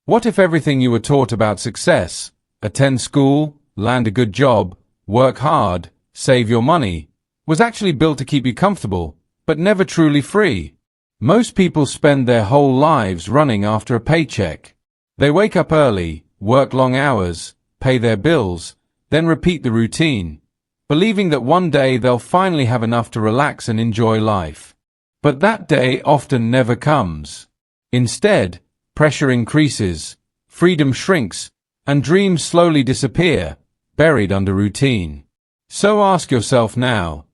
What if everything you were taught about success, attend school, land a good job, work hard, save your money, was actually built to keep you comfortable, but never truly free? Most people spend their whole lives running after a paycheck. They wake up early, work long hours, pay their bills, then repeat the routine, believing that one day they'll finally have enough to relax and enjoy life. But that day often never comes. Instead, pressure increases, freedom shrinks, and dreams slowly disappear, buried under routine. So ask yourself now,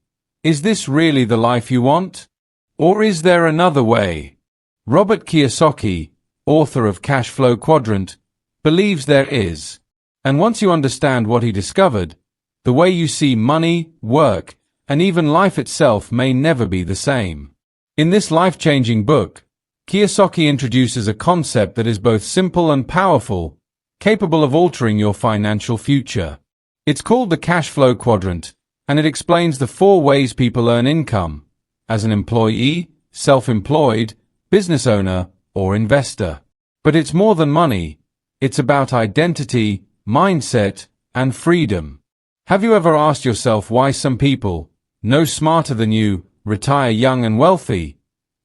is this really the life you want? Or is there another way? Robert Kiyosaki, author of Cashflow Quadrant, believes there is. And once you understand what he discovered, the way you see money, work, and even life itself may never be the same. In this life-changing book, Kiyosaki introduces a concept that is both simple and powerful, capable of altering your financial future. It's called the Cashflow Quadrant, and it explains the 4 ways people earn income: as an employee, self-employed, business owner, or investor. But it's more than money. It's about identity, mindset, and freedom. Have you ever asked yourself why some people, no smarter than you, retire young and wealthy,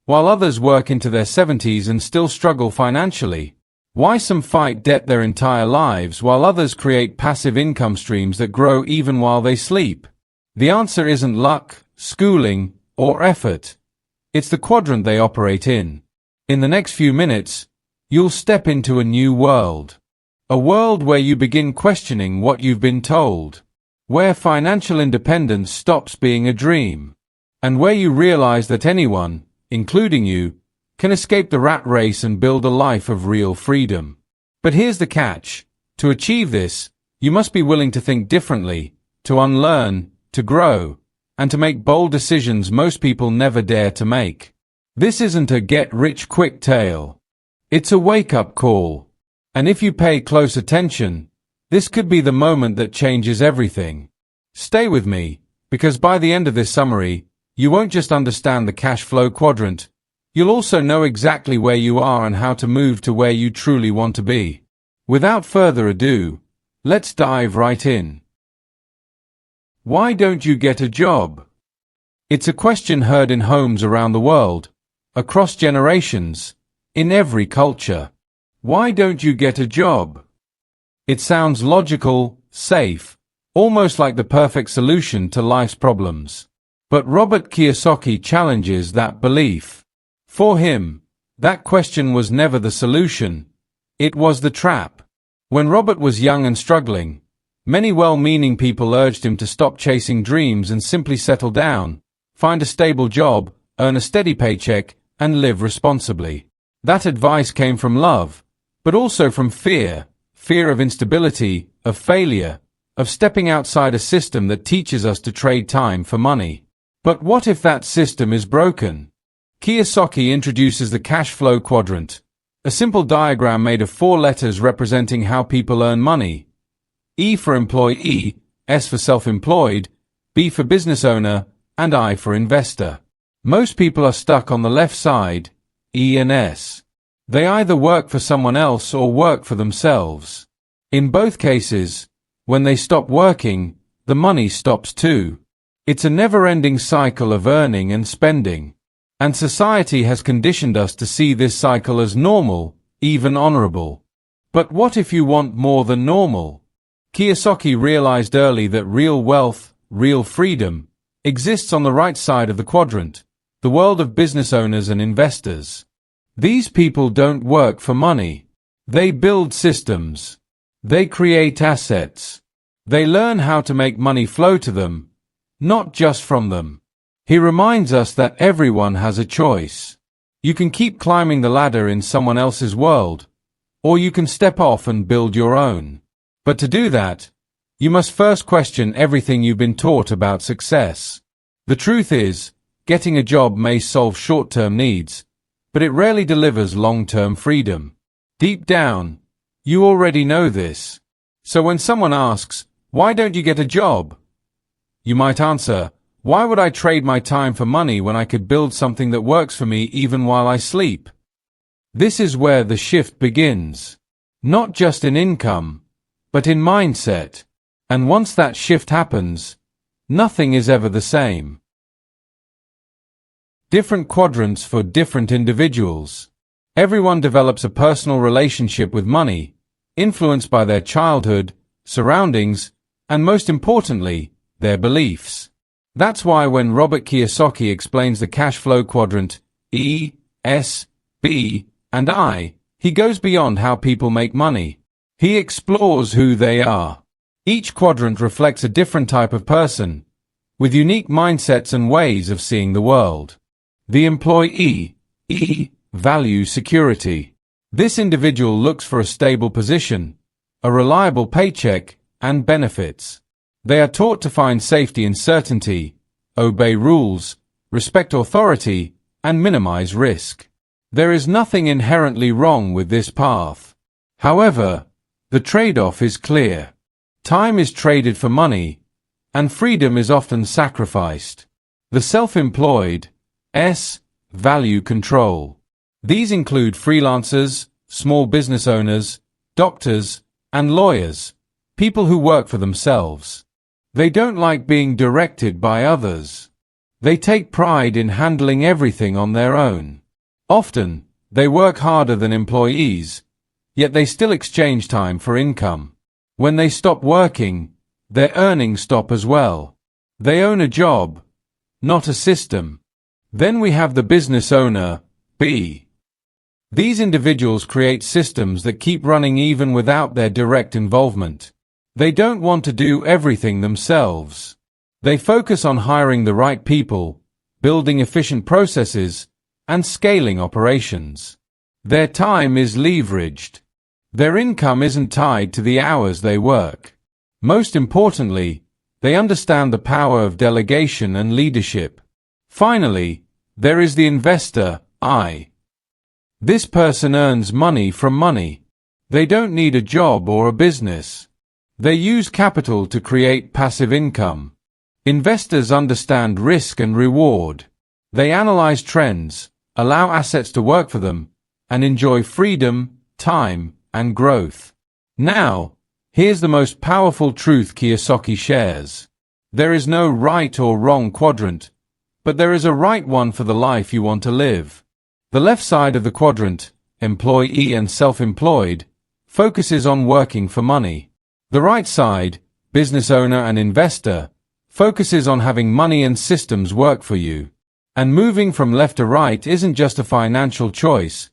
while others work into their 70s and still struggle financially? Why some fight debt their entire lives while others create passive income streams that grow even while they sleep? The answer isn't luck, schooling, or effort. It's the quadrant they operate in. In the next few minutes, you'll step into a new world. A world where you begin questioning what you've been told. Where financial independence stops being a dream. And where you realize that anyone, including you, can escape the rat race and build a life of real freedom. But here's the catch. To achieve this, you must be willing to think differently, to unlearn, to grow, and to make bold decisions most people never dare to make. This isn't a get-rich-quick tale. It's a wake-up call. And if you pay close attention, this could be the moment that changes everything. Stay with me, because by the end of this summary, you won't just understand the cash flow quadrant, you'll also know exactly where you are and how to move to where you truly want to be. Without further ado, let's dive right in. Why don't you get a job? It's a question heard in homes around the world, across generations, in every culture. Why don't you get a job? It sounds logical, safe, almost like the perfect solution to life's problems. But Robert Kiyosaki challenges that belief. For him, that question was never the solution. It was the trap. When Robert was young and struggling, many well-meaning people urged him to stop chasing dreams and simply settle down, find a stable job, earn a steady paycheck, and live responsibly. That advice came from love, but also from fear. Fear of instability, of failure, of stepping outside a system that teaches us to trade time for money. But what if that system is broken? Kiyosaki introduces the cash flow quadrant, a simple diagram made of 4 letters representing how people earn money. E for employee, S for self-employed, B for business owner, and I for investor. Most people are stuck on the left side, E and S. They either work for someone else or work for themselves. In both cases, when they stop working, the money stops too. It's a never-ending cycle of earning and spending. And society has conditioned us to see this cycle as normal, even honorable. But what if you want more than normal? Kiyosaki realized early that real wealth, real freedom, exists on the right side of the quadrant, the world of business owners and investors. These people don't work for money. They build systems. They create assets. They learn how to make money flow to them, not just from them. He reminds us that everyone has a choice. You can keep climbing the ladder in someone else's world, or you can step off and build your own. But to do that, you must first question everything you've been taught about success. The truth is, getting a job may solve short-term needs, but it rarely delivers long-term freedom. Deep down, you already know this. So when someone asks, "Why don't you get a job?" you might answer, "Why would I trade my time for money when I could build something that works for me even while I sleep?" This is where the shift begins. Not just in income, but in mindset. And once that shift happens, nothing is ever the same. Different quadrants for different individuals. Everyone develops a personal relationship with money, influenced by their childhood, surroundings, and most importantly, their beliefs. That's why when Robert Kiyosaki explains the cash flow quadrant, E, S, B, and I, he goes beyond how people make money. He explores who they are. Each quadrant reflects a different type of person, with unique mindsets and ways of seeing the world. The employee, E, values security. This individual looks for a stable position, a reliable paycheck, and benefits. They are taught to find safety in certainty, obey rules, respect authority, and minimize risk. There is nothing inherently wrong with this path. However, the trade-off is clear. Time is traded for money, and freedom is often sacrificed. The self-employed, S, value control. These include freelancers, small business owners, doctors, and lawyers, people who work for themselves. They don't like being directed by others. They take pride in handling everything on their own. Often, they work harder than employees, yet they still exchange time for income. When they stop working, their earnings stop as well. They own a job, not a system. Then we have the business owner, B. These individuals create systems that keep running even without their direct involvement. They don't want to do everything themselves. They focus on hiring the right people, building efficient processes, and scaling operations. Their time is leveraged. Their income isn't tied to the hours they work. Most importantly, they understand the power of delegation and leadership. Finally, there is the investor, I. This person earns money from money. They don't need a job or a business. They use capital to create passive income. Investors understand risk and reward. They analyze trends, allow assets to work for them, and enjoy freedom, time, and growth. Now, here's the most powerful truth Kiyosaki shares. There is no right or wrong quadrant, but there is a right one for the life you want to live. The left side of the quadrant, employee and self-employed, focuses on working for money. The right side, business owner and investor, focuses on having money and systems work for you. And moving from left to right isn't just a financial choice,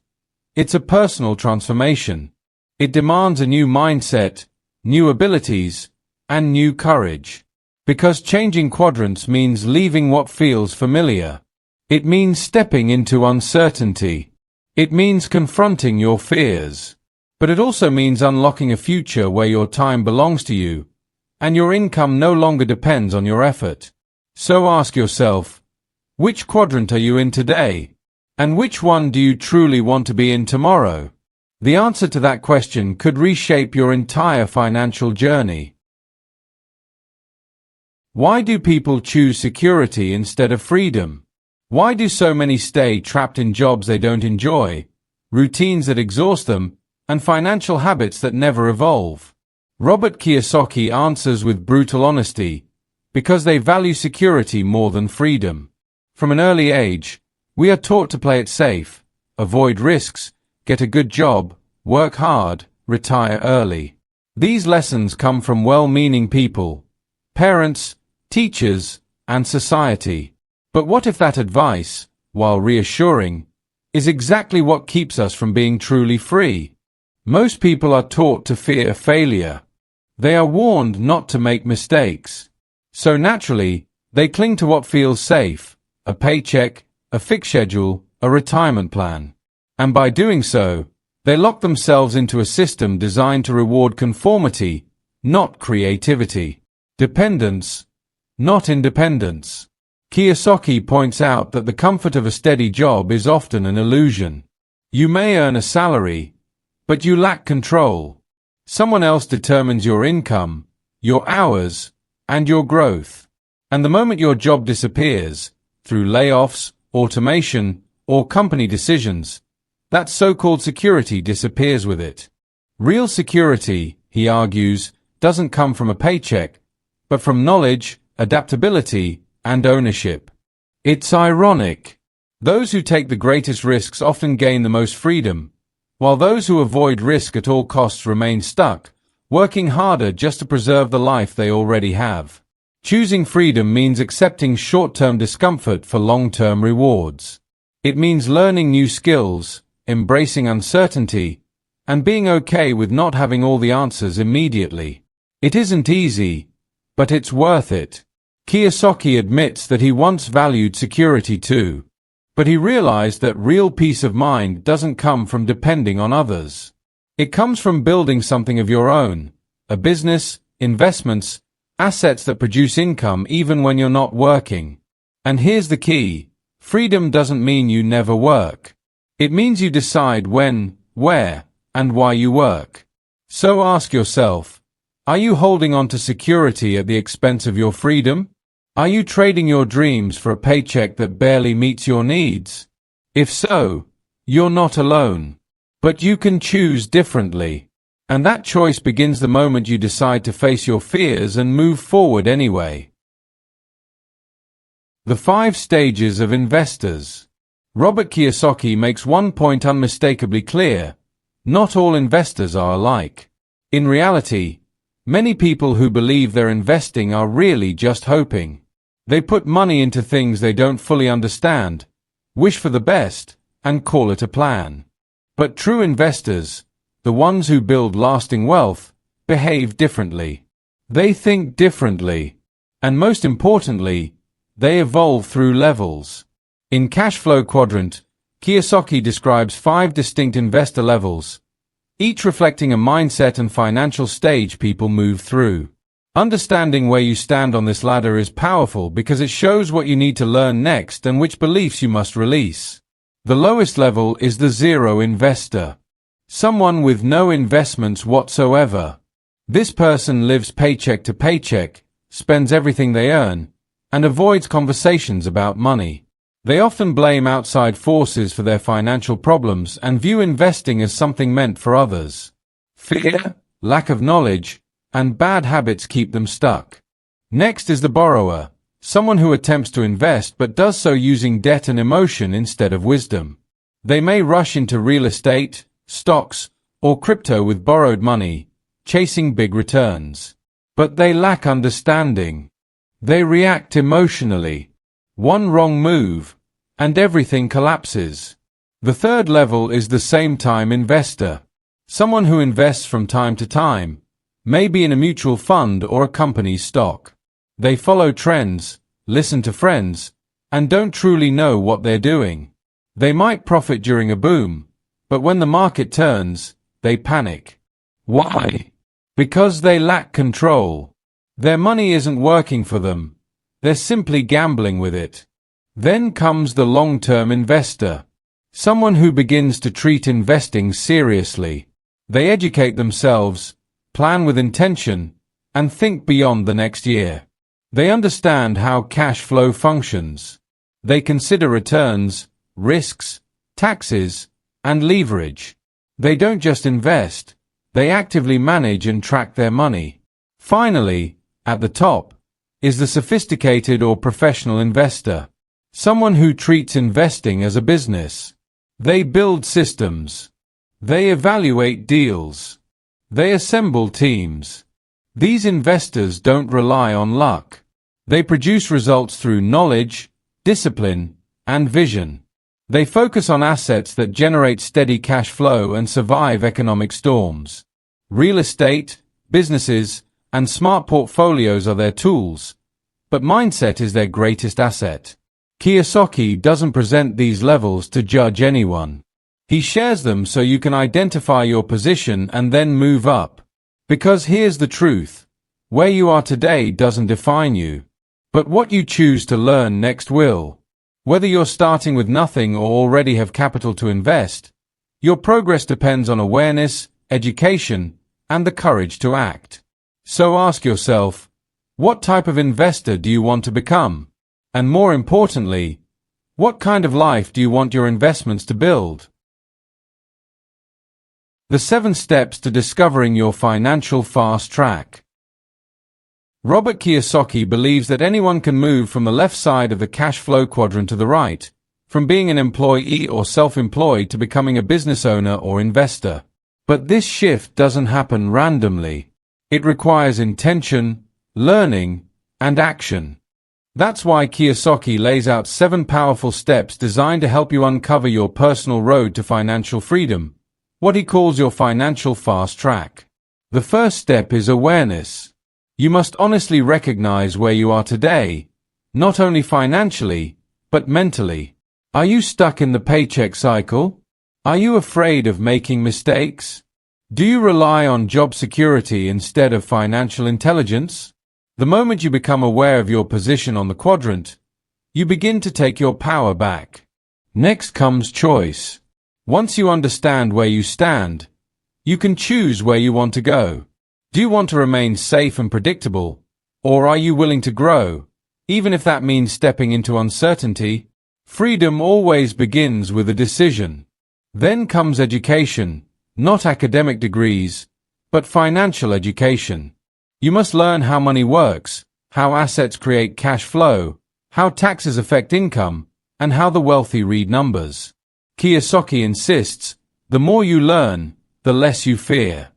it's a personal transformation. It demands a new mindset, new abilities, and new courage. Because changing quadrants means leaving what feels familiar. It means stepping into uncertainty. It means confronting your fears. But it also means unlocking a future where your time belongs to you, and your income no longer depends on your effort. So ask yourself, which quadrant are you in today? And which one do you truly want to be in tomorrow? The answer to that question could reshape your entire financial journey. Why do people choose security instead of freedom? Why do so many stay trapped in jobs they don't enjoy, routines that exhaust them, and financial habits that never evolve? Robert Kiyosaki answers with brutal honesty, because they value security more than freedom. From an early age, we are taught to play it safe, avoid risks, get a good job, work hard, retire early. These lessons come from well-meaning people, parents, teachers, and society. But what if that advice, while reassuring, is exactly what keeps us from being truly free? Most people are taught to fear failure. They are warned not to make mistakes. So naturally, they cling to what feels safe, a paycheck, a fixed schedule, a retirement plan. And by doing so, they lock themselves into a system designed to reward conformity, not creativity. Dependence, not independence. Kiyosaki points out that the comfort of a steady job is often an illusion. You may earn a salary, but you lack control. Someone else determines your income, your hours, and your growth. And the moment your job disappears, through layoffs, automation, or company decisions, that so-called security disappears with it. Real security, he argues, doesn't come from a paycheck, but from knowledge, adaptability, and ownership. It's ironic. Those who take the greatest risks often gain the most freedom, while those who avoid risk at all costs remain stuck, working harder just to preserve the life they already have. Choosing freedom means accepting short-term discomfort for long-term rewards. It means learning new skills, embracing uncertainty, and being okay with not having all the answers immediately. It isn't easy, but it's worth it. Kiyosaki admits that he once valued security too, but he realized that real peace of mind doesn't come from depending on others. It comes from building something of your own, a business, investments, assets that produce income even when you're not working. And here's the key: freedom doesn't mean you never work. It means you decide when, where, and why you work. So ask yourself, are you holding on to security at the expense of your freedom? Are you trading your dreams for a paycheck that barely meets your needs? If so, you're not alone. But you can choose differently. And that choice begins the moment you decide to face your fears and move forward anyway. The 5 stages of investors. Robert Kiyosaki makes one point unmistakably clear: not all investors are alike. In reality, many people who believe they're investing are really just hoping. They put money into things they don't fully understand, wish for the best, and call it a plan. But true investors, the ones who build lasting wealth, behave differently. They think differently. And most importantly, they evolve through levels. In Cashflow Quadrant, Kiyosaki describes 5 distinct investor levels, each reflecting a mindset and financial stage people move through. Understanding where you stand on this ladder is powerful because it shows what you need to learn next and which beliefs you must release. The lowest level is the zero investor. Someone with no investments whatsoever. This person lives paycheck to paycheck, spends everything they earn, and avoids conversations about money. They often blame outside forces for their financial problems and view investing as something meant for others. Fear, lack of knowledge, and bad habits keep them stuck. Next is the borrower, someone who attempts to invest but does so using debt and emotion instead of wisdom. They may rush into real estate, stocks, or crypto with borrowed money, chasing big returns. But they lack understanding. They react emotionally. One wrong move, and everything collapses. The third level is the same-time investor. Someone who invests from time to time, maybe in a mutual fund or a company's stock. They follow trends, listen to friends, and don't truly know what they're doing. They might profit during a boom, but when the market turns, they panic. Why? Because they lack control. Their money isn't working for them. They're simply gambling with it. Then comes the long-term investor. Someone who begins to treat investing seriously. They educate themselves, plan with intention, and think beyond the next year. They understand how cash flow functions. They consider returns, risks, taxes, and leverage. They don't just invest, they actively manage and track their money. Finally, at the top, is the sophisticated or professional investor. Someone who treats investing as a business. They build systems. They evaluate deals. They assemble teams. These investors don't rely on luck. They produce results through knowledge, discipline, and vision. They focus on assets that generate steady cash flow and survive economic storms. Real estate, businesses, and smart portfolios are their tools, but mindset is their greatest asset. Kiyosaki doesn't present these levels to judge anyone. He shares them so you can identify your position and then move up. Because here's the truth: where you are today doesn't define you, but what you choose to learn next will. Whether you're starting with nothing or already have capital to invest, your progress depends on awareness, education, and the courage to act. So ask yourself, what type of investor do you want to become? And more importantly, what kind of life do you want your investments to build? The 7 steps to discovering your financial fast track. Robert Kiyosaki believes that anyone can move from the left side of the cash flow quadrant to the right, from being an employee or self-employed to becoming a business owner or investor. But this shift doesn't happen randomly. It requires intention, learning, and action. That's why Kiyosaki lays out 7 powerful steps designed to help you uncover your personal road to financial freedom, what he calls your financial fast track. The first step is awareness. You must honestly recognize where you are today, not only financially, but mentally. Are you stuck in the paycheck cycle? Are you afraid of making mistakes? Do you rely on job security instead of financial intelligence? The moment you become aware of your position on the quadrant, you begin to take your power back. Next comes choice. Once you understand where you stand, you can choose where you want to go. Do you want to remain safe and predictable, or are you willing to grow, even if that means stepping into uncertainty? Freedom always begins with a decision. Then comes education, not academic degrees, but financial education. You must learn how money works, how assets create cash flow, how taxes affect income, and how the wealthy read numbers. Kiyosaki insists, the more you learn, the less you fear.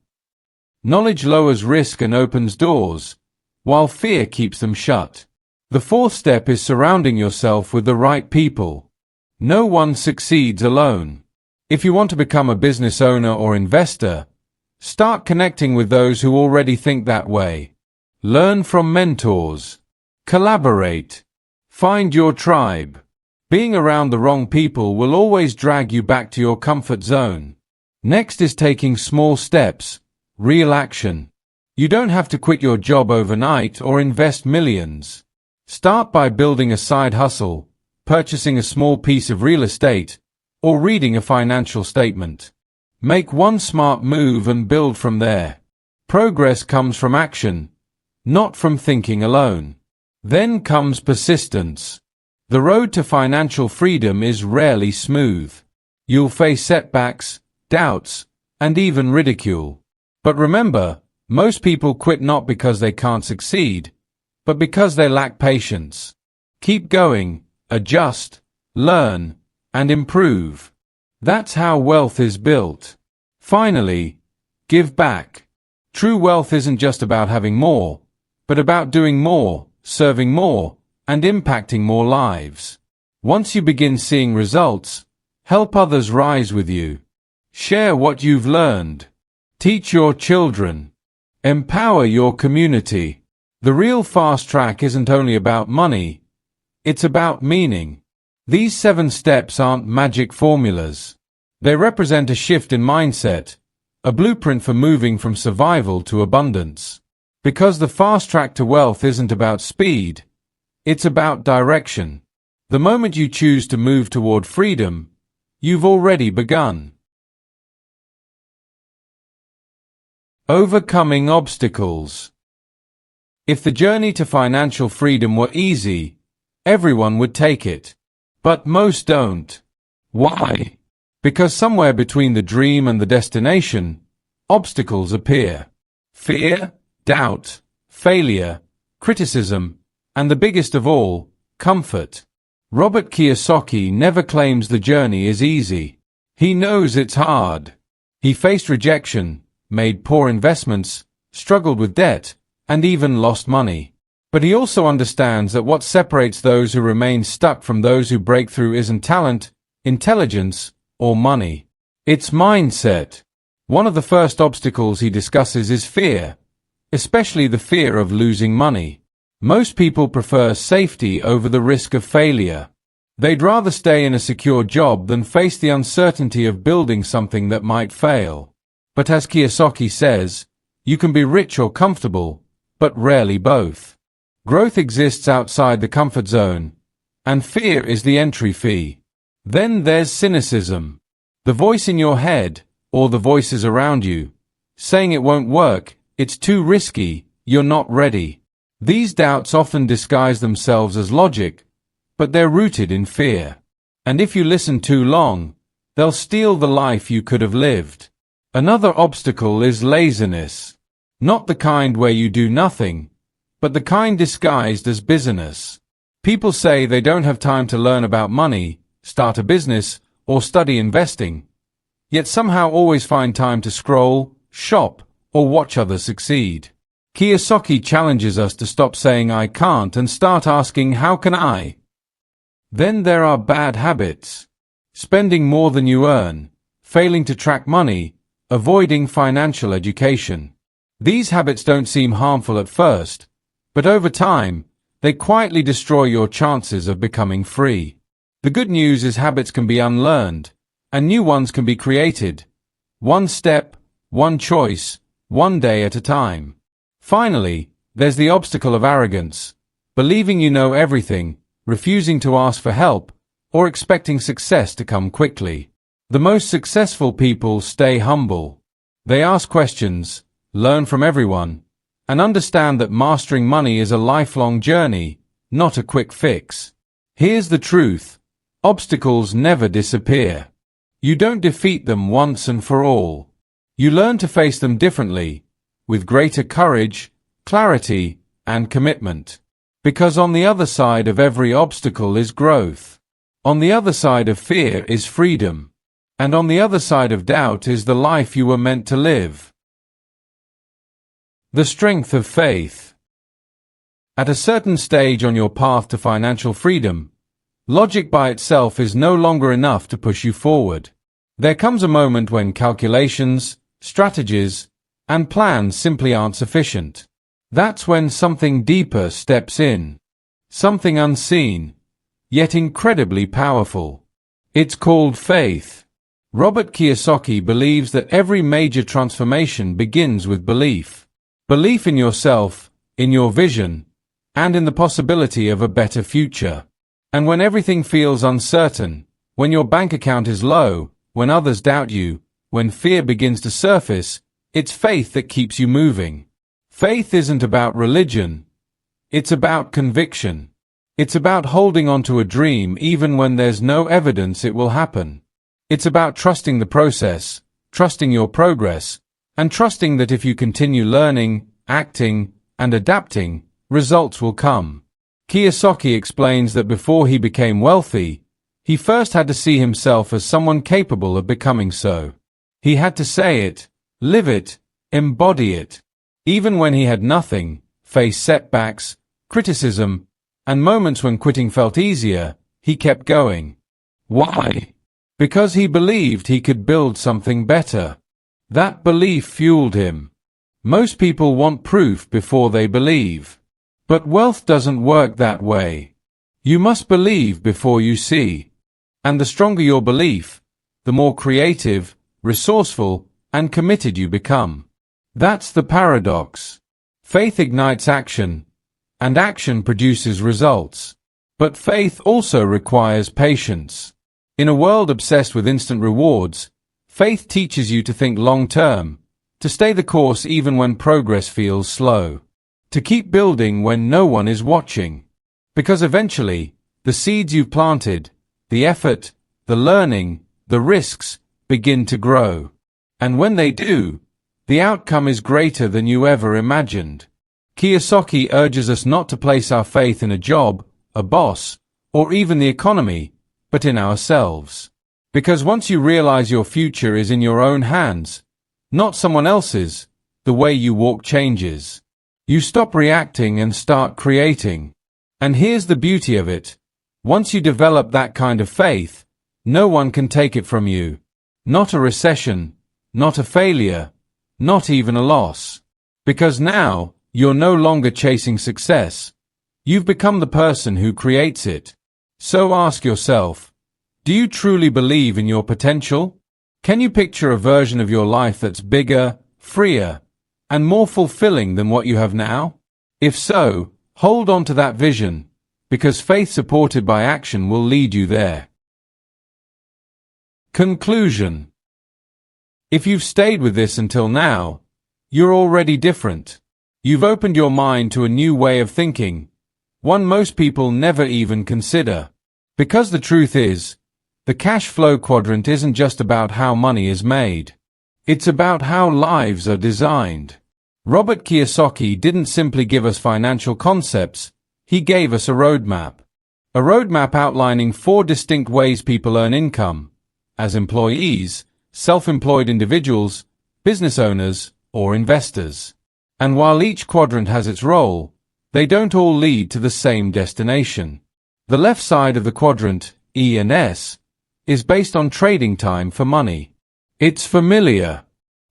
Knowledge lowers risk and opens doors, while fear keeps them shut. The 4th step is surrounding yourself with the right people. No one succeeds alone. If you want to become a business owner or investor, start connecting with those who already think that way. Learn from mentors. Collaborate. Find your tribe. Being around the wrong people will always drag you back to your comfort zone. Next is taking small steps. Real action. You don't have to quit your job overnight or invest millions. Start by building a side hustle, purchasing a small piece of real estate, or reading a financial statement. Make one smart move and build from there. Progress comes from action, not from thinking alone. Then comes persistence. The road to financial freedom is rarely smooth. You'll face setbacks, doubts, and even ridicule. But remember, most people quit not because they can't succeed, but because they lack patience. Keep going, adjust, learn, and improve. That's how wealth is built. Finally, give back. True wealth isn't just about having more, but about doing more, serving more, and impacting more lives. Once you begin seeing results, help others rise with you. Share what you've learned. Teach your children. Empower your community. The real fast track isn't only about money, it's about meaning. These 7 steps aren't magic formulas. They represent a shift in mindset, a blueprint for moving from survival to abundance. Because the fast track to wealth isn't about speed, it's about direction. The moment you choose to move toward freedom, you've already begun. Overcoming obstacles. If the journey to financial freedom were easy, everyone would take it. But most don't. Why? Because somewhere between the dream and the destination, obstacles appear. Fear, doubt, failure, criticism, and the biggest of all, comfort. Robert Kiyosaki never claims the journey is easy. He knows it's hard. He faced rejection, made poor investments, struggled with debt, and even lost money. But he also understands that what separates those who remain stuck from those who break through isn't talent, intelligence, or money. It's mindset. One of the first obstacles he discusses is fear, especially the fear of losing money. Most people prefer safety over the risk of failure. They'd rather stay in a secure job than face the uncertainty of building something that might fail. But as Kiyosaki says, you can be rich or comfortable, but rarely both. Growth exists outside the comfort zone, and fear is the entry fee. Then there's cynicism. The voice in your head, or the voices around you, saying it won't work, it's too risky, you're not ready. These doubts often disguise themselves as logic, but they're rooted in fear. And if you listen too long, they'll steal the life you could have lived. Another obstacle is laziness. Not the kind where you do nothing, but the kind disguised as busyness. People say they don't have time to learn about money, start a business, or study investing, yet somehow always find time to scroll, shop, or watch others succeed. Kiyosaki challenges us to stop saying I can't and start asking how can I? Then there are bad habits. Spending more than you earn, failing to track money, avoiding financial education. These habits don't seem harmful at first, but over time, they quietly destroy your chances of becoming free. The good news is habits can be unlearned, and new ones can be created. One step, one choice, one day at a time. Finally, there's the obstacle of arrogance, believing you know everything, refusing to ask for help, or expecting success to come quickly. The most successful people stay humble. They ask questions, learn from everyone, and understand that mastering money is a lifelong journey, not a quick fix. Here's the truth. Obstacles never disappear. You don't defeat them once and for all. You learn to face them differently, with greater courage, clarity, and commitment. Because on the other side of every obstacle is growth. On the other side of fear is freedom. And on the other side of doubt is the life you were meant to live. The strength of faith. At a certain stage on your path to financial freedom, logic by itself is no longer enough to push you forward. There comes a moment when calculations, strategies, and plans simply aren't sufficient. That's when something deeper steps in. Something unseen, yet incredibly powerful. It's called faith. Robert Kiyosaki believes that every major transformation begins with belief. Belief in yourself, in your vision, and in the possibility of a better future. And when everything feels uncertain, when your bank account is low, when others doubt you, when fear begins to surface, it's faith that keeps you moving. Faith isn't about religion. It's about conviction. It's about holding on to a dream even when there's no evidence it will happen. It's about trusting the process, trusting your progress, and trusting that if you continue learning, acting, and adapting, results will come. Kiyosaki explains that before he became wealthy, he first had to see himself as someone capable of becoming so. He had to say it, live it, embody it. Even when he had nothing, face setbacks, criticism, and moments when quitting felt easier, he kept going. Why? Because he believed he could build something better. That belief fueled him. Most people want proof before they believe. But wealth doesn't work that way. You must believe before you see. And the stronger your belief, the more creative, resourceful, and committed you become. That's the paradox. Faith ignites action, and action produces results. But faith also requires patience. In a world obsessed with instant rewards, faith teaches you to think long-term, to stay the course even when progress feels slow, to keep building when no one is watching. Because eventually, the seeds you've planted, the effort, the learning, the risks, begin to grow. And when they do, the outcome is greater than you ever imagined. Kiyosaki urges us not to place our faith in a job, a boss, or even the economy, but in ourselves. Because once you realize your future is in your own hands, not someone else's, the way you walk changes. You stop reacting and start creating. And here's the beauty of it. Once you develop that kind of faith, no one can take it from you. Not a recession, not a failure, not even a loss. Because now, you're no longer chasing success. You've become the person who creates it. So ask yourself, do you truly believe in your potential? Can you picture a version of your life that's bigger, freer, and more fulfilling than what you have now? If so, hold on to that vision, because faith supported by action will lead you there. Conclusion. If you've stayed with this until now, you're already different. You've opened your mind to a new way of thinking, one most people never even consider. Because the truth is, the cash flow quadrant isn't just about how money is made. It's about how lives are designed. Robert Kiyosaki didn't simply give us financial concepts, he gave us a roadmap. A roadmap outlining 4 distinct ways people earn income, as employees, self-employed individuals, business owners, or investors. And while each quadrant has its role, they don't all lead to the same destination. The left side of the quadrant, E and S, is based on trading time for money. It's familiar.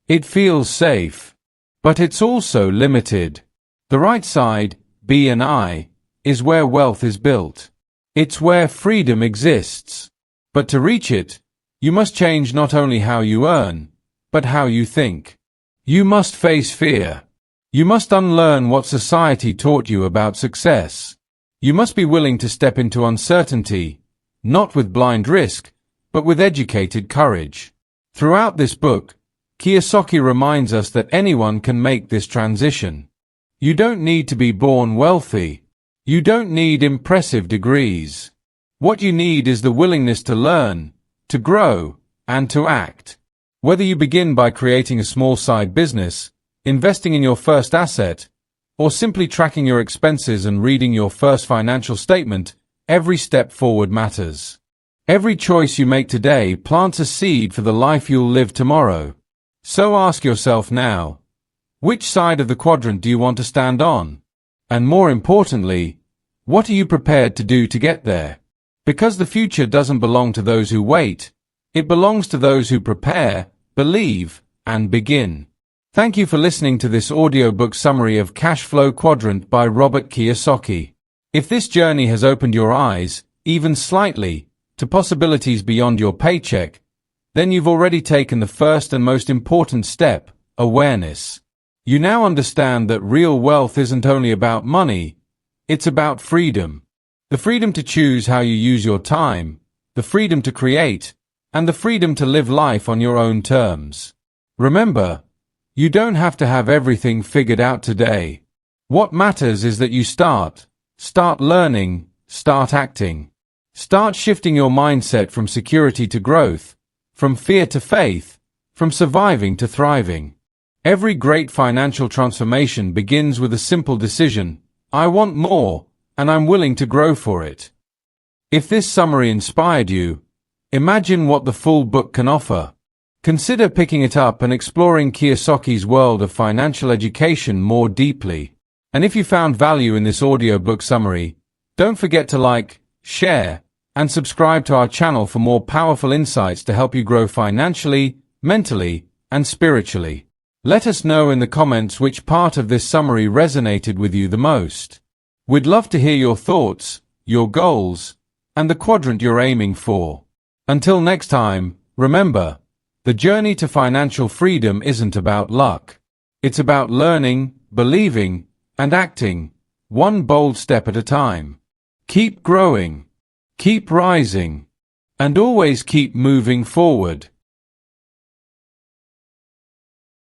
It feels safe. But it's also limited. The right side, B and I, is where wealth is built. It's where freedom exists. But to reach it, you must change not only how you earn, but how you think. You must face fear. You must unlearn what society taught you about success. You must be willing to step into uncertainty, not with blind risk, but with educated courage. Throughout this book, Kiyosaki reminds us that anyone can make this transition. You don't need to be born wealthy. You don't need impressive degrees. What you need is the willingness to learn, to grow, and to act. Whether you begin by creating a small side business, investing in your first asset, or simply tracking your expenses and reading your first financial statement, every step forward matters. Every choice you make today plants a seed for the life you'll live tomorrow. So ask yourself now, which side of the quadrant do you want to stand on? And more importantly, what are you prepared to do to get there? Because the future doesn't belong to those who wait, it belongs to those who prepare, believe, and begin. Thank you for listening to this audiobook summary of Cashflow Quadrant by Robert Kiyosaki. If this journey has opened your eyes, even slightly, to possibilities beyond your paycheck, then you've already taken the first and most important step, awareness. You now understand that real wealth isn't only about money, it's about freedom. The freedom to choose how you use your time, the freedom to create, and the freedom to live life on your own terms. Remember, you don't have to have everything figured out today. What matters is that you start learning, start acting. Start shifting your mindset from security to growth, from fear to faith, from surviving to thriving. Every great financial transformation begins with a simple decision: I want more, and I'm willing to grow for it. If this summary inspired you, imagine what the full book can offer. Consider picking it up and exploring Kiyosaki's world of financial education more deeply. And if you found value in this audiobook summary, don't forget to like, share, and subscribe to our channel for more powerful insights to help you grow financially, mentally, and spiritually. Let us know in the comments which part of this summary resonated with you the most. We'd love to hear your thoughts, your goals, and the quadrant you're aiming for. Until next time, remember, the journey to financial freedom isn't about luck. It's about learning, believing, and acting, one bold step at a time. Keep growing, keep rising, and always keep moving forward.